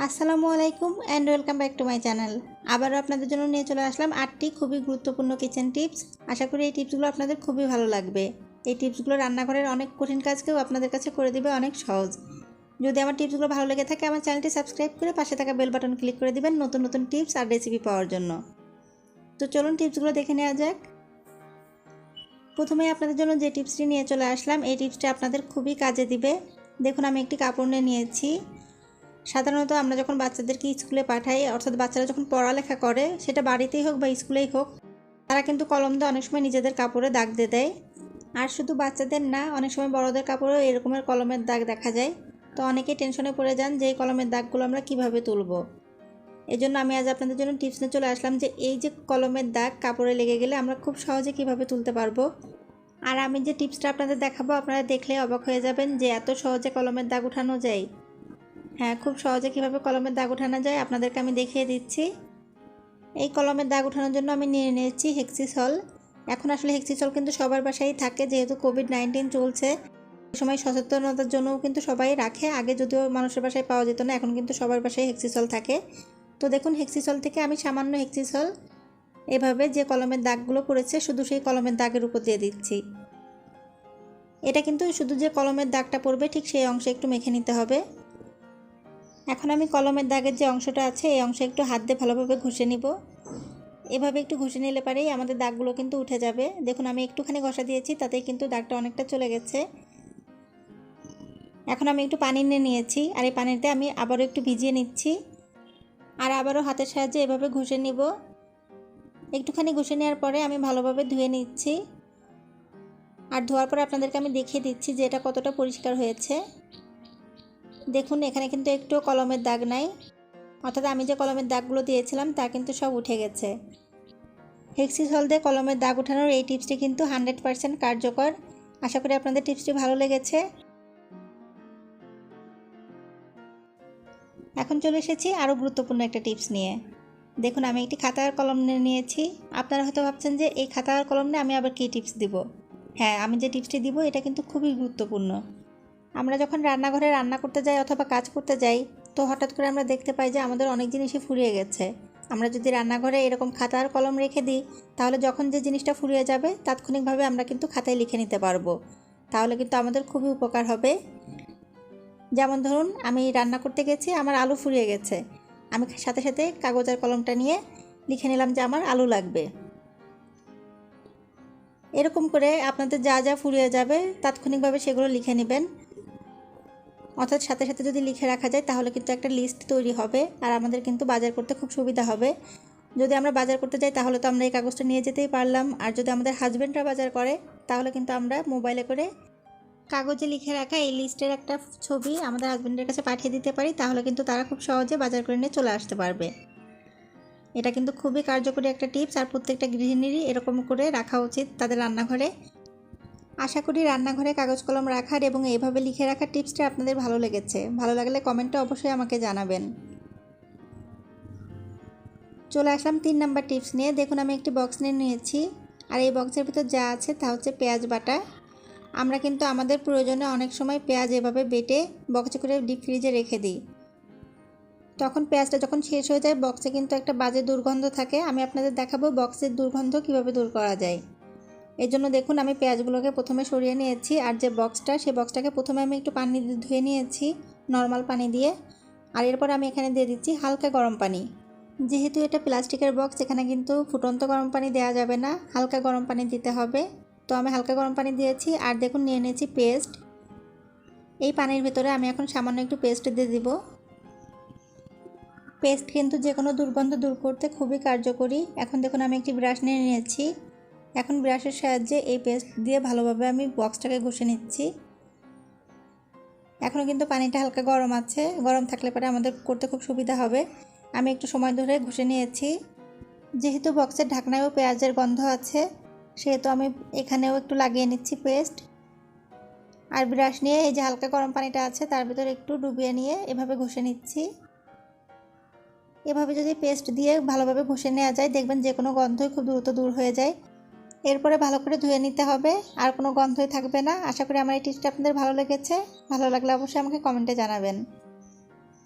আসসালামু আলাইকুম and welcome back to my channel. আবারও আপনাদের জন্য নিয়ে চলে আসলাম 8টি খুবই গুরুত্বপূর্ণ কিচেন টিপস। আশা করি এই টিপসগুলো আপনাদের খুবই ভালো লাগবে। এই টিপসগুলো রান্নাঘরের অনেক কঠিন কাজকেও আপনাদের কাছে করে দিবে অনেক সহজ। যদি আমার টিপসগুলো ভালো লেগে থাকে আমার চ্যানেলটি সাবস্ক্রাইব করে পাশে থাকা বেল বাটন ক্লিক করে দিবেন নতুন নতুন টিপস আর রেসিপি পাওয়ার জন্য। তো চলুন টিপসগুলো দেখে নেওয়া যাক। প্রথমে আপনাদের জন্য যে টিপসটি নিয়ে চলে আসলাম, এই টিপসটি আপনাদের খুবই কাজে দিবে। দেখুন, আমি একটি কাপড় নিয়ে নিয়েছি। সাধারণত আমরা যখন বাচ্চাদেরকে স্কুলে পাঠাই, অর্থাৎ বাচ্চারা যখন পড়ালেখা করে, সেটা বাড়িতেই হোক বা স্কুলেই হোক, তারা কিন্তু কলম দিয়ে অনেক সময় নিজেদের কাপড়ে দাগ দিয়ে দেয়। আর শুধু বাচ্চাদের না, অনেক সময় বড়দের কাপড়েও এরকমের কলমের দাগ দেখা যায়। তো অনেকেই টেনশনে পড়ে যান যে এই কলমের দাগগুলো আমরা কিভাবে তুলব। এই জন্য আমি আজ আপনাদের জন্য টিপস নিয়ে চলে আসলাম যে এই যে কলমের দাগ কাপড়ে লেগে গেলে আমরা খুব সহজে কিভাবে তুলতে পারবো। আর আমি যে টিপসটা আপনাদের দেখাবো, আপনারা দেখলে অবাক হয়ে যাবেন যে এত সহজে কলমের দাগ উঠানো যায়। হ্যাঁ, খুব সহজে কীভাবে কলমের দাগ উঠানো যায় আপনাদেরকে আমি দেখিয়ে দিচ্ছি। এই কলমের দাগ উঠানোর জন্য আমি নিয়ে নিয়েছি হেক্সিসল। এখন আসলে হেক্সিসল কিন্তু সবার বাসায় থাকে, যেহেতু কোভিড-19 চলছে। এই সময় সচেতনতার জন্যও কিন্তু সবাই রাখে। আগে যদিও মানুষের বাসায় পাওয়া যেত না, এখন কিন্তু সবার বাসায় হেক্সিসল থাকে। তো দেখুন, হেক্সিসল থেকে আমি সামান্য হেক্সিসল এভাবে যে কলমের দাগগুলো পড়েছে শুধু সেই কলমের দাগের উপর দিয়ে দিচ্ছি। এটা কিন্তু শুধু যে কলমের দাগটা পড়বে ঠিক সেই অংশে একটু মেখে নিতে হবে। এখন আমি কলমের দাগের যে অংশটা আছে এই অংশে একটু হাত দিয়ে ভালোভাবে ঘষে নিব। এভাবে একটু ঘষে নিলে পারেই আমাদের দাগগুলো কিন্তু উঠে যাবে। দেখুন, আমি একটুখানি ঘষা দিয়েছি, তাতেই কিন্তু দাগটা অনেকটা চলে গেছে। এখন আমি একটু পানি নিয়ে নিয়েছি, আর এই পানিতে আমি আবারও একটু ভিজিয়ে নিচ্ছি। আর আবারও হাতের সাহায্যে এভাবে ঘষে নিব। একটুখানি ঘষে নেওয়ার পরে আমি ভালোভাবে ধুয়ে নিচ্ছি। আর ধোয়ার পরে আপনাদেরকে আমি দেখিয়ে দিচ্ছি যে এটা কতটা পরিষ্কার হয়েছে। দেখুন, এখানে কিন্তু একটু কলমের দাগ নাই, অর্থাৎ আমি যে কলমের দাগগুলো দিয়েছিলাম তা কিন্তু সব উঠে গেছে। হেক্সিসল দিয়ে কলমের দাগ ওঠানোর এই টিপসটি কিন্তু 100% কার্যকর। আশা করি আপনাদের টিপসটি ভালো লেগেছে। এখন চলে এসেছি আরও গুরুত্বপূর্ণ একটা টিপস নিয়ে। দেখুন, আমি একটি খাতা আর কলম নিয়ে নিয়েছি। আপনারা হয়তো ভাবছেন যে এই খাতা আর কলম নিয়ে আমি আবার কী টিপস দিব। হ্যাঁ, আমি যে টিপসটি দিব এটা কিন্তু খুবই গুরুত্বপূর্ণ। আমরা যখন রান্নাঘরে রান্না করতে যাই অথবা কাজ করতে যাই, তো হঠাৎ করে আমরা দেখতে পাই যে আমাদের অনেক জিনিসই ফুরিয়ে গেছে। আমরা যদি রান্নাঘরে এরকম খাতা আর কলম রেখে দিই, তাহলে যখন যে জিনিসটা ফুরিয়ে যাবে তাৎক্ষণিকভাবে আমরা কিন্তু খাতায় লিখে নিতে পারবো। তাহলে কিন্তু আমাদের খুবই উপকার হবে। যেমন ধরুন, আমি রান্না করতে গেছি, আমার আলু ফুরিয়ে গেছে। আমি সাথে সাথে কাগজ আর কলমটা নিয়ে লিখে নিলাম যে আমার আলু লাগবে। এরকম করে আপনাদের যা যা ফুরিয়ে যাবে তাৎক্ষণিকভাবে সেগুলো লিখে নেবেন। অর্থাৎ সাথে সাথে যদি লিখে রাখা যায় তাহলে কিন্তু একটা লিস্ট তৈরি হবে, আর আমাদের কিন্তু বাজার করতে খুব সুবিধা হবে। যদি আমরা বাজার করতে যাই তাহলে তো আমরা এই কাগজটা নিয়ে যেতেই পারলাম, আর যদি আমাদের হাজব্যান্ডরা বাজার করে তাহলে কিন্তু আমরা মোবাইলে করে কাগজে লিখে রাখা এই লিস্টের একটা ছবি আমাদের হাজব্যান্ডের কাছে পাঠিয়ে দিতে পারি, তাহলে কিন্তু তারা খুব সহজে বাজার করে নিয়ে চলে আসতে পারবে। এটা কিন্তু খুবই কার্যকরী একটা টিপস, আর প্রত্যেকটা গৃহিণীরই এরকম করে রাখা উচিত তাদের রান্নাঘরে। আশা করি রান্নাঘরে কাগজ কলম রাখার এবং এইভাবে লিখে রাখার টিপসটা আপনাদের ভালো লেগেছে। ভালো লাগলে কমেন্টে অবশ্যই আমাকে জানাবেন। চলে আসলাম 3 নাম্বার টিপস নিয়ে। দেখুন, আমি একটি বক্স নিয়ে নিয়েছি, আর এই বক্সের ভিতর যা আছে তা হচ্ছে পেঁয়াজ বাটা। আমরা কিন্তু আমাদের প্রয়োজনে অনেক সময় পেঁয়াজ এভাবে বেটে বক্সে করে ডিপ ফ্রিজে রেখে দিই। তখন পেঁয়াজটা যখন শেষ হয়ে যায় বক্সে কিন্তু একটা বাজে দুর্গন্ধ থাকে। আমি আপনাদের দেখাবো বক্সের দুর্গন্ধ কিভাবে দূর করা যায়। এর জন্য দেখুন, আমি পেঁয়াজগুলোকে প্রথমে সরিয়ে নিয়েছি, আর যে বক্সটা সেই বক্সটাকে প্রথমে আমি একটু পানি দিয়ে ধুয়ে নিয়েছি, নর্মাল পানি দিয়ে। আর এরপর আমি এখানে দিয়ে দিচ্ছি হালকা গরম পানি। যেহেতু এটা প্লাস্টিকের বক্স, এখানে কিন্তু ফুটন্ত গরম পানি দেওয়া যাবে না, হালকা গরম পানি দিতে হবে। তো আমি হালকা গরম পানি দিয়েছি, আর দেখুন নিয়ে নিয়েছি পেস্ট। এই পানির ভিতরে আমি এখন সামান্য একটু পেস্ট দিয়ে দিব। পেস্ট কিন্তু যে কোনো দুর্গন্ধ দূর করতে খুবই কার্যকরী। এখন দেখুন, আমি একটি ব্রাশ নিয়ে নিয়েছি। এখন ব্রাশের সাহায্যে এই পেস্ট দিয়ে ভালোভাবে আমি বক্সটাকে ঘষে নিচ্ছি। এখনও কিন্তু পানিটা হালকা গরম আছে, গরম থাকলে পরে আমাদের করতে খুব সুবিধা হবে। আমি একটু সময় ধরে ঘষে নিয়েছি। যেহেতু বক্সের ঢাকনায়ও পেঁয়াজের গন্ধ আছে, সেহেতু আমি এখানেও একটু লাগিয়ে নিচ্ছি পেস্ট। আর ব্রাশ নিয়ে এই যে হালকা গরম পানিটা আছে তার ভিতরে একটু ডুবিয়ে নিয়ে এভাবে ঘষে নিচ্ছি। এভাবে যদি পেস্ট দিয়ে ভালোভাবে ঘষে নেওয়া যায়, দেখবেন যে কোনো গন্ধই খুব দ্রুত দূর হয়ে যায়। এরপরে ভালো করে ধুয়ে নিতে হবে, আর কোনো গন্ধই থাকবে না। আশা করি আমার এই টিপসটা আপনাদের ভালো লেগেছে। ভালো লাগলে অবশ্যই আমাকে কমেন্টে জানাবেন।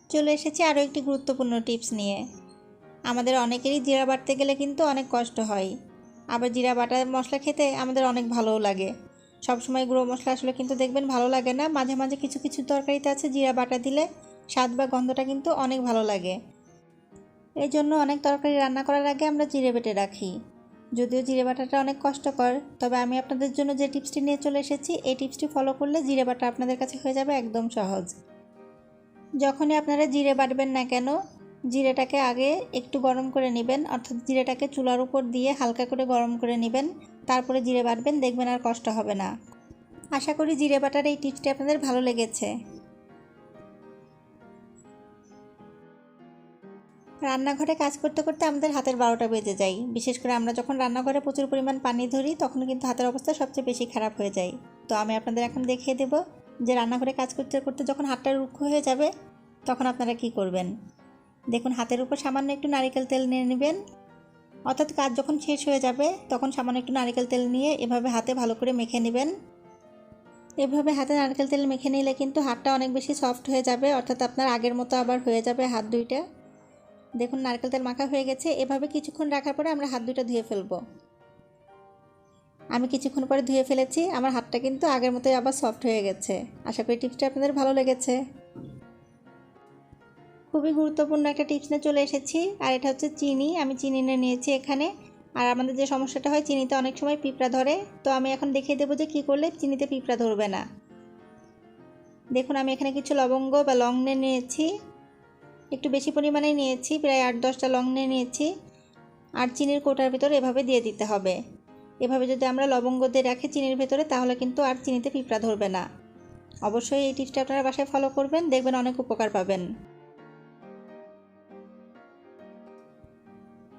চলে এসেছি আরও একটি গুরুত্বপূর্ণ টিপস নিয়ে। আমাদের অনেকেরই জিরা বাটতে গেলে কিন্তু অনেক কষ্ট হয়, আবার জিরা বাটা মশলা খেতে আমাদের অনেক ভালোও লাগে। সবসময় গুঁড়ো মশলা আসলে কিন্তু দেখবেন ভালো লাগে না, মাঝে মাঝে কিছু কিছু তরকারিতে আছে জিরা বাটা দিলে স্বাদ বা গন্ধটা কিন্তু অনেক ভালো লাগে। এই জন্য অনেক তরকারি রান্না করার আগে আমরা জিরে বেটে রাখি। যদিও জিরে বাটাটা অনেক কষ্টকর, তবে আমি আপনাদের জন্য যে টিপসটি নিয়ে চলে এসেছি এই টিপসটি ফলো করলে জিরে বাটা আপনাদের কাছে হয়ে যাবে একদম সহজ। যখনই আপনারা জিরে বাটবেন না কেন, জিরেটাকে আগে একটু গরম করে নেবেন, অর্থাৎ জিরেটাকে চুলার উপর দিয়ে হালকা করে গরম করে নেবেন, তারপরে জিরে বাটবেন, দেখবেন আর কষ্ট হবে না। আশা করি জিরে বাটার এই টিপসটি আপনাদের ভালো লেগেছে। রান্নাঘরে কাজ করতে করতে আমাদের হাতের 12টা বেজে যায়। বিশেষ করে আমরা যখন রান্নাঘরে প্রচুর পরিমাণ পানি ধরি তখন কিন্তু হাতের অবস্থা সবচেয়ে বেশি খারাপ হয়ে যায়। তো আমি আপনাদের এখন দেখিয়ে দেব যে রান্নাঘরে কাজ করতে করতে যখন হাতটা রুক্ষ হয়ে যাবে তখন আপনারা কি করবেন। দেখুন, হাতের উপর সামান্য একটু নারিকেল তেল নিয়ে নেবেন, অর্থাৎ কাজ যখন শেষ হয়ে যাবে তখন সামান্য একটু নারিকেল তেল নিয়ে এভাবে হাতে ভালো করে মেখে নেবেন। এভাবে হাতে নারকেল তেল মেখে নিলে কিন্তু হাতটা অনেক বেশি সফট হয়ে যাবে, অর্থাৎ আপনার আগের মতো আবার হয়ে যাবে হাত দুইটা। দেখুন, নারকেল তেল মাখা হয়ে গেছে। এভাবে কিছুক্ষণ রাখার পরে আমরা হাত দুইটা ধুয়ে ফেলবো। আমি কিছুক্ষণ পরে ধুয়ে ফেলেছি, আমার হাতটা কিন্তু আগের মতোই আবার সফট হয়ে গেছে। আশা করি টিপসটা আপনাদের ভালো লেগেছে। খুবই গুরুত্বপূর্ণ একটা টিপস নিয়ে চলে এসেছি, আর এটা হচ্ছে চিনি। আমি চিনি নিয়ে নিয়েছি এখানে। আর আমাদের যে সমস্যাটা হয় চিনিতে অনেক সময় পিঁপড়া ধরে, তো আমি এখন দেখিয়ে দেবো যে কী করলে চিনিতে পিঁপড়া ধরবে না। দেখুন, আমি এখানে কিছু লবঙ্গ বা লং নিয়ে নিয়েছি, একটু বেশি পরিমাণেই নিয়েছি, প্রায় 8-10টা লং নিয়ে নিয়েছি। আর চিনির কৌটার ভিতরে এভাবে দিয়ে দিতে হবে। এভাবে যদি আমরা লবঙ্গ দিয়ে রাখি চিনির ভেতরে তাহলে কিন্তু আর চিনিতে পিঁপড়া ধরবে না। অবশ্যই এই টিপসটা আপনারা বাসায় ফলো করবেন, দেখবেন অনেক উপকার পাবেন।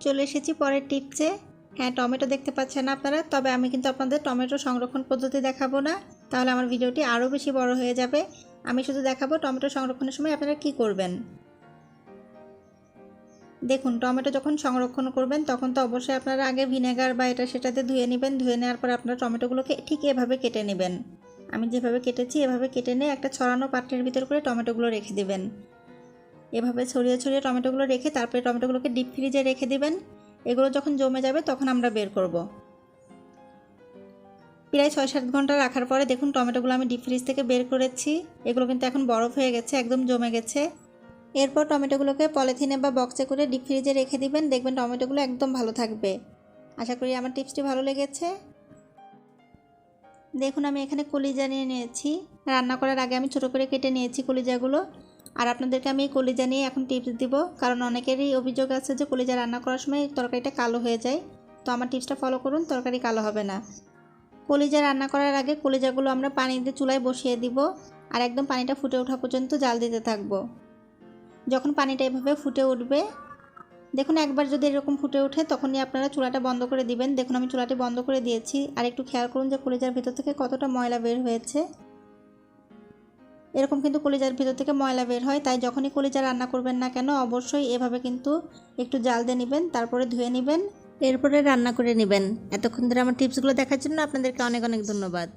চলে এসেছি পরের টিপসে। হ্যাঁ, টমেটো দেখতে পাচ্ছেন আপনারা, তবে আমি কিন্তু আপনাদের টমেটো সংরক্ষণ পদ্ধতি দেখাবো না, তাহলে আমার ভিডিওটি আরও বেশি বড় হয়ে যাবে। আমি শুধু দেখাবো টমেটো সংরক্ষণের সময় আপনারা কি করবেন। দেখুন, টমেটো যখন সংরক্ষণ করবেন তখন তো অবশ্যই আপনারা আগে ভিনেগার বা এটা সেটাতে ধুয়ে নেবেন। ধুয়ে নেওয়ার পর আপনারা টমেটোগুলোকে ঠিক এভাবে কেটে নেবেন। আমি যেভাবে কেটেছি এভাবে কেটে নিয়ে একটা ছড়ানো পাত্রের ভিতর করে টমেটোগুলো রেখে দেবেন। এভাবে ছড়িয়ে ছড়িয়ে টমেটোগুলো রেখে তারপরে টমেটোগুলোকে ডিপ ফ্রিজে রেখে দিবেন। এগুলো যখন জমে যাবে তখন আমরা বের করব। প্রায় 6-7 ঘন্টা রাখার পরে দেখুন টমেটোগুলো আমি ডিপ ফ্রিজ থেকে বের করেছি। এগুলো কিন্তু এখন বরফ হয়ে গেছে, একদম জমে গেছে। এরপর টমেটোগুলোকে পলিথিনে বা বক্সে করে ডিপ ফ্রিজে রেখে দিবেন, দেখবেন টমেটোগুলো একদম ভালো থাকবে। আশা করি আমার টিপসটি ভালো লেগেছে। দেখুন, আমি এখানে কলিজা নিয়ে নিয়েছি। রান্না করার আগে আমি ছোটো করে কেটে নিয়েছি কলিজাগুলো। আর আপনাদেরকে আমি কলিজা নিয়ে এখন টিপস দিব, কারণ অনেকেরই অভিযোগ আছে যে কলিজা রান্না করার সময় তরকারিটা কালো হয়ে যায়। তো আমার টিপসটা ফলো করুন, তরকারি কালো হবে না। কলিজা রান্না করার আগে কলিজাগুলো আমরা পানি দিয়ে চুলায় বসিয়ে দিব, আর একদম পানিটা ফুটে ওঠা পর্যন্ত জাল দিতে থাকবো। যখন পানিটা এভাবে ফুটে উঠবে, দেখুন একবার যদি এরকম ফুটে ওঠে তখনই আপনারা চুলাটা বন্ধ করে দিবেন। দেখুন, আমি চুলাটি বন্ধ করে দিয়েছি। আর একটু খেয়াল করুন যে কলিজার ভিতর থেকে কতটা ময়লা বের হয়েছে। এরকম কিন্তু কলিজার ভিতর থেকে ময়লা বের হয়, তাই যখনই কলিজা রান্না করবেন না কেন অবশ্যই এভাবে কিন্তু একটু জাল দিয়ে নেবেন, তারপরে ধুয়ে নেবেন, এরপরে রান্না করে নেবেন। এতক্ষণ ধরে আমার টিপসগুলো দেখার জন্য আপনাদেরকে অনেক অনেক ধন্যবাদ।